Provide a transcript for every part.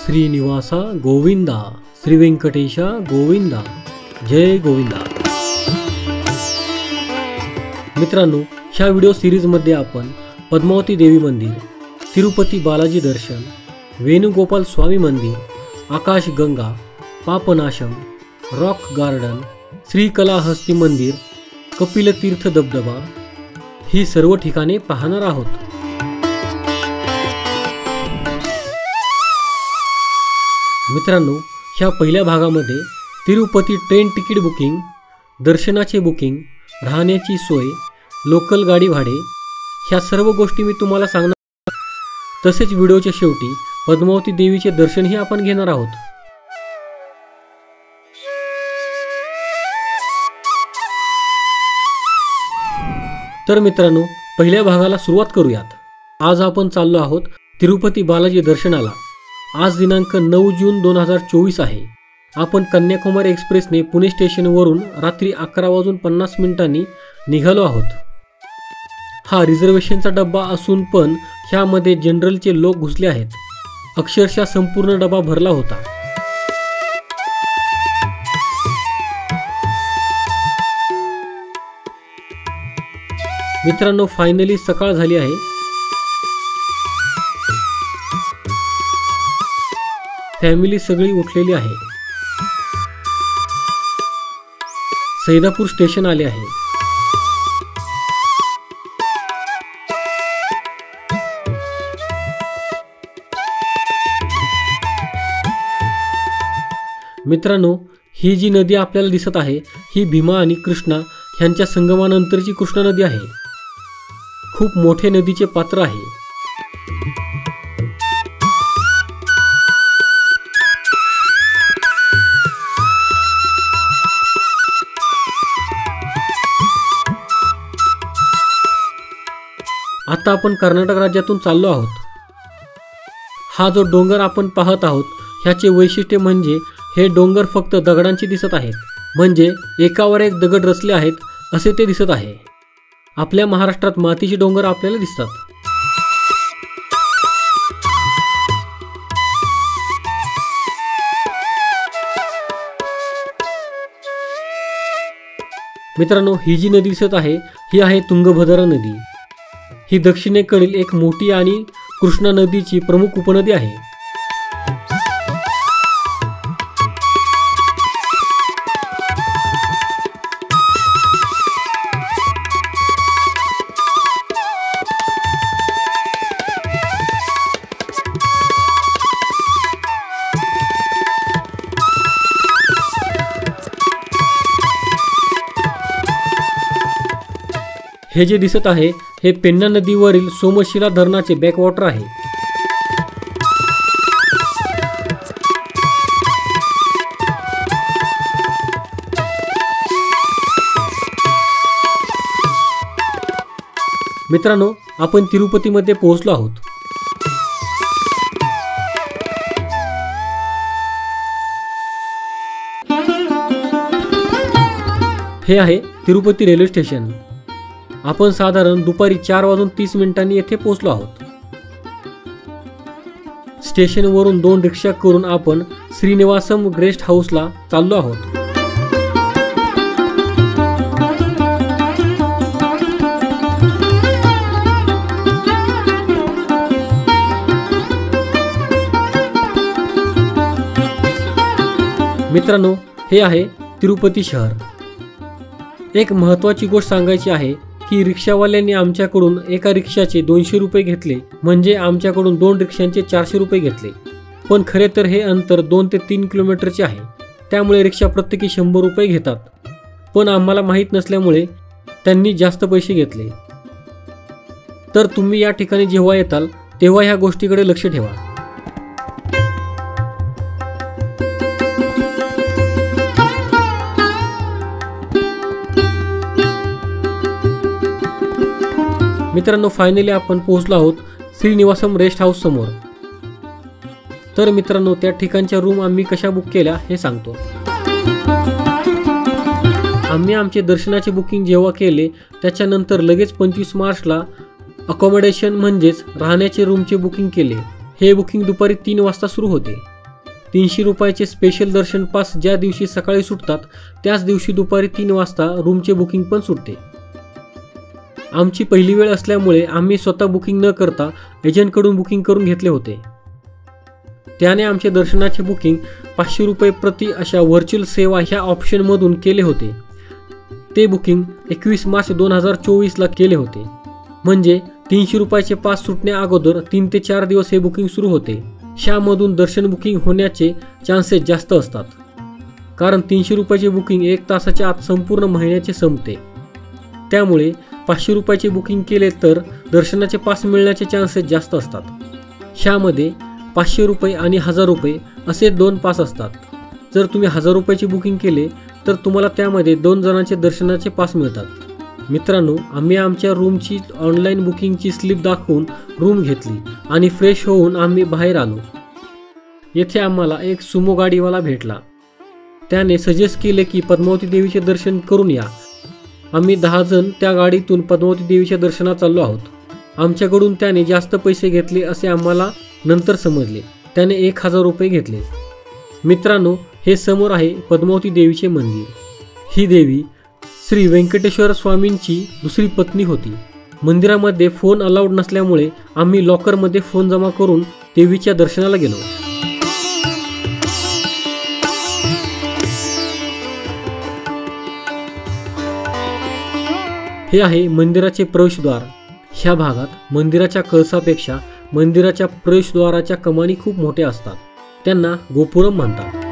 श्रीनिवासा गोविंदा, श्री वेंकटेशा गोविंदा, जय गोविंदा। मित्रांनो, ह्या व्हिडिओ सिरीजमध्ये आपण पद्मावती देवी मंदिर, तिरुपती बालाजी दर्शन, वेणुगोपाल स्वामी मंदिर, आकाश गंगा, पापनाशम, रॉक गार्डन, श्रीकलाहस्ती मंदिर, कपिलतीर्थ धबधबा ही सर्व ठिकाणे पाहणार आहोत। मित्रांनो, ह्या पहिल्या भागामध्ये तिरुपती ट्रेन तिकीट बुकिंग, दर्शनाचे बुकिंग, राहण्याची सोय, लोकल गाडी भाडे ह्या सर्व गोष्टी मी तुम्हाला सांगणार। तसेच व्हिडिओच्या शेवटी पद्मावती देवीचे दर्शनही आपण घेणार आहोत। तर मित्रांनो, पहिल्या भागाला सुरुवात करूयात। आज आपण चाललो आहोत तिरुपती बालाजी दर्शनाला। आज दिनांक 9 जून 2024 आहे। आपण कन्याकुमारी एक्सप्रेसने पुणे स्टेशनवरून रात्री 11:50 निघालो आहोत। हा रिझर्वेशनचा डब्बा असून पण ह्यामध्ये जनरलचे लोक घुसले आहेत। अक्षरशः संपूर्ण डबा भरला होता। मित्रांनो, फायनली सकाळ झाली आहे। फॅमिली सगळी उठलेली आहे। सैदापूर स्टेशन आले आहे। मित्रांनो, ही जी नदी आपल्याला दिसत आहे ही भीमा आणि कृष्णा ह्यांच्या संगमानंतरची कृष्णा नदी आहे। खूप मोठे नदीचे पात्र आहे। आता आपण कर्नाटक राज्यातून चाललो आहोत। हा जो डोंगर आपण पाहत आहोत ह्याचे वैशिष्ट्य म्हणजे हे डोंगर फक्त दगडांची दिसत आहेत, म्हणजे एकावर एक दगड रचले आहेत असे ते दिसत आहे। आपल्या महाराष्ट्रात मातीचे डोंगर आपल्याला दिसतात। मित्रांनो, ही जी नदी दिसत आहे ही आहे तुंगभद्रा नदी। ही दक्षिणेकडील एक मोठी आणि कृष्णा नदीची प्रमुख उपनदी आहे। हे जे दिसत आहे हे पेन्ना नदीवरील सोमशिला धरणाचे बॅकवॉटर आहे। मित्रांनो, आपण तिरुपतीमध्ये पोहोचलो आहोत। हे आहे तिरुपती रेल्वे स्टेशन। आपण साधारण दुपारी 4:30 येथे पोहोचलो आहोत। स्टेशनवरून 2 रिक्षा करून आपण श्रीनिवासम गेस्ट हाऊसला चाललो आहोत। मित्रांनो, हे आहे तिरुपती शहर। एक महत्त्वाची गोष्ट सांगायची आहे की रिक्षावाल्यांनी आमच्याकडून एका रिक्षाचे 200 रुपये घेतले, म्हणजे आमच्याकडून 2 रिक्षांचे 400 रुपये घेतले। पण खरे तर हे अंतर 2 ते 3 किलोमीटरचे आहे, त्यामुळे रिक्षा प्रत्येकी 100 रुपये घेतात। पण आम्हाला माहीत नसल्यामुळे त्यांनी जास्त पैसे घेतले। तर तुम्ही या ठिकाणी जेव्हा येताल तेव्हा ह्या गोष्टीकडे लक्ष ठेवा। मित्रांनो, फायनली आपण पोहोचलो आहोत श्रीनिवासम रेस्ट हाऊस समोर। तर मित्रांनो, त्या ठिकाणच्या रूम आम्ही कशा बुक केल्या हे सांगतो। आम्ही आमचे दर्शनाचे बुकिंग जेव्हा केले त्याच्यानंतर लगेच 25 मार्चला अकोमोडेशन म्हणजेच राहण्याचे रूमचे बुकिंग केले। हे बुकिंग दुपारी 3 वाजता सुरू होते। 300 रुपयाचे स्पेशल दर्शन पास ज्या दिवशी सकाळी सुटतात त्याच दिवशी दुपारी 3 वाजता रूमचे बुकिंग पण सुटते। आमची पहिली वेळ असल्यामुळे आम्ही स्वतः बुकिंग न करता एजंटकडून बुकिंग करून घेतले होते। त्याने आमचे दर्शनाचे बुकिंग 500 रुपये प्रति अशा व्हर्च्युअल सेवा ह्या ऑप्शनमधून केले होते। ते बुकिंग 21 मार्च 2024ला केले होते, म्हणजे 300 रुपयाचे पास सुटण्या अगोदर 3 ते 4 दिवस हे बुकिंग सुरू होते। ह्यामधून दर्शन बुकिंग होण्याचे चान्सेस जास्त असतात, कारण 300 रुपयाचे बुकिंग 1 तासाच्या आत संपूर्ण महिन्याचे संपते। त्यामुळे 500 रुपयाचे बुकिंग केले तर दर्शनाचे पास मिळण्याचे चान्सेस जास्त असतात। ह्यामध्ये 500 रुपये आणि 1000 रुपये असे 2 पास असतात। जर तुम्ही 1000 रुपयाचे बुकिंग केले तर तुम्हाला त्यामध्ये 2 जणांचे दर्शनाचे पास मिळतात। मित्रांनो, आम्ही आमच्या रूमची ऑनलाईन बुकिंगची स्लिप दाखवून रूम घेतली आणि फ्रेश होऊन आम्ही बाहेर आलो। येथे आम्हाला एक सुमो गाडीवाला भेटला। त्याने सजेस्ट केले की पद्मावती देवीचे दर्शन करून या। आम्ही 10 जण त्या गाडीतून पद्मावती देवीच्या दर्शनात चाललो आहोत। आमच्याकडून त्याने जास्त पैसे घेतले असे आम्हाला नंतर समजले। त्याने 1000 रुपये घेतले। मित्रांनो, हे समोर आहे पद्मावती देवीचे मंदिर। ही देवी श्री व्यंकटेश्वर स्वामींची दुसरी पत्नी होती। मंदिरामध्ये फोन अलाउड नसल्यामुळे आम्ही लॉकरमध्ये फोन जमा करून देवीच्या दर्शनाला गेलो। हे आहे मंदिराचे प्रवेशद्वार। ह्या भागात मंदिराच्या कळसापेक्षा मंदिराच्या प्रवेशद्वाराच्या कमानी खूप मोठ्या असतात, त्यांना गोपुरम म्हणतात।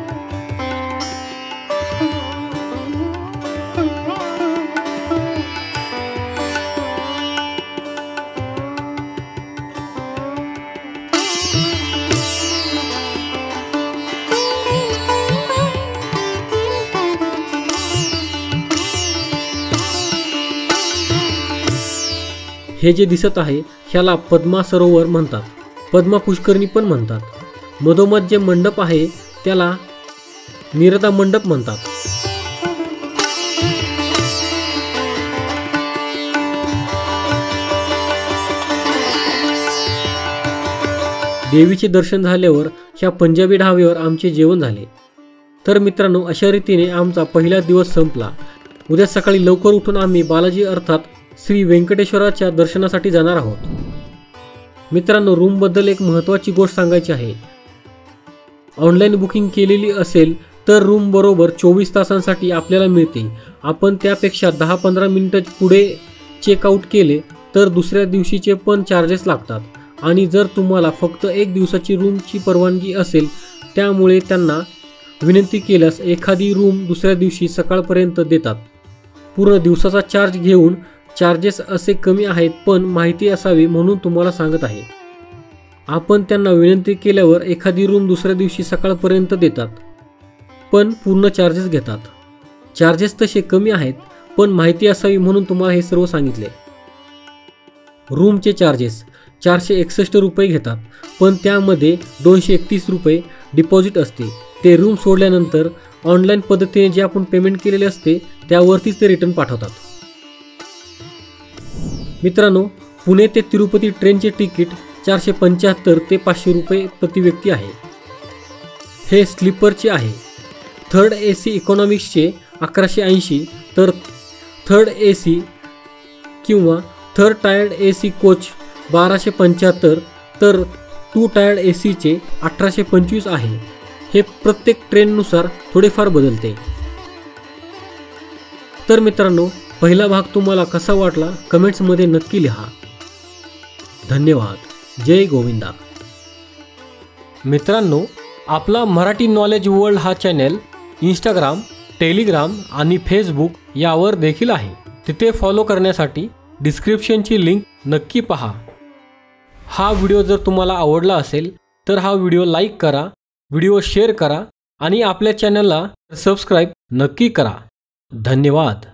हे जे दिसत आहे ह्याला पद्मा सरोवर म्हणतात, पद्मा पुष्करणी पण म्हणतात। मधोमध जे मंडप आहे त्याला निरदा मंडप म्हणतात। देवीचे दर्शन झाल्यावर ह्या पंजाबी ढाब्यावर आमचे जेवण झाले। तर मित्रांनो, अशा रीतीने आमचा पहिला दिवस संपला। उद्या सकाळी लवकर उठून आम्ही बालाजी अर्थात श्री व्यंकटेश्वराच्या दर्शनासाठी जाणार आहोत। मित्रांनो, रूमबद्दल एक महत्त्वाची गोष्ट सांगायची आहे। ऑनलाईन बुकिंग केलेली असेल तर रूम बरोबर 24 तासांसाठी आपल्याला मिळते। आपण त्यापेक्षा 10-15 मिनिटं पुढे चेकआउट केले तर दुसऱ्या दिवशीचे पण चार्जेस लागतात। आणि जर तुम्हाला फक्त 1 दिवसाची रूमची परवानगी असेल, त्यामुळे त्यांना विनंती केल्यास एखादी रूम दुसऱ्या दिवशी सकाळपर्यंत देतात। पूर्ण दिवसाचा चार्ज घेऊन चार्जेस असे कमी आहेत, पण माहिती असावी म्हणून तुम्हाला सांगत आहे। आपण त्यांना विनंती केल्यावर एखादी रूम दुसऱ्या दिवशी सकाळपर्यंत देतात, पण पूर्ण चार्जेस घेतात। चार्जेस तसे कमी आहेत, पण माहिती असावी म्हणून तुम्हाला हे सर्व सांगितले। रूमचे चार्जेस 461 रुपये घेतात, पण त्यामध्ये 231 रुपये डिपॉझिट असते। ते रूम सोडल्यानंतर ऑनलाईन पद्धतीने जे आपण पेमेंट केलेले असते त्यावरतीच ते रिटर्न पाठवतात। मित्रांनो, पुणे ते तिरुपती ट्रेनचे तिकीट 475 ते 500 रुपये प्रति व्यक्ती आहे। हे स्लीपरचे आहे। थर्ड AC इकॉनॉमिक्सचे 1180, तर थर्ड AC किंवा थर्ड टायर्ड AC कोच 1275, तर 2 टायर्ड ACचे 1825 आहे। हे प्रत्येक ट्रेननुसार थोडेफार बदलते। तर मित्रांनो, पहिला भाग तुम्हाला कसा वाटला कमेंट्समध्ये नक्की लिहा। धन्यवाद। जय गोविंदा। मित्रांनो, आपला मराठी नॉलेज वर्ल्ड हा चॅनल इंस्टाग्राम, टेलिग्राम आणि फेसबुक यावर देखील आहे। तिथे फॉलो करण्यासाठी डिस्क्रिप्शनची लिंक नक्की पहा। हा व्हिडिओ जर तुम्हाला आवडला असेल तर हा व्हिडिओ लाईक करा, व्हिडिओ शेअर करा आणि आपल्या चॅनलला सबस्क्राईब नक्की करा। धन्यवाद।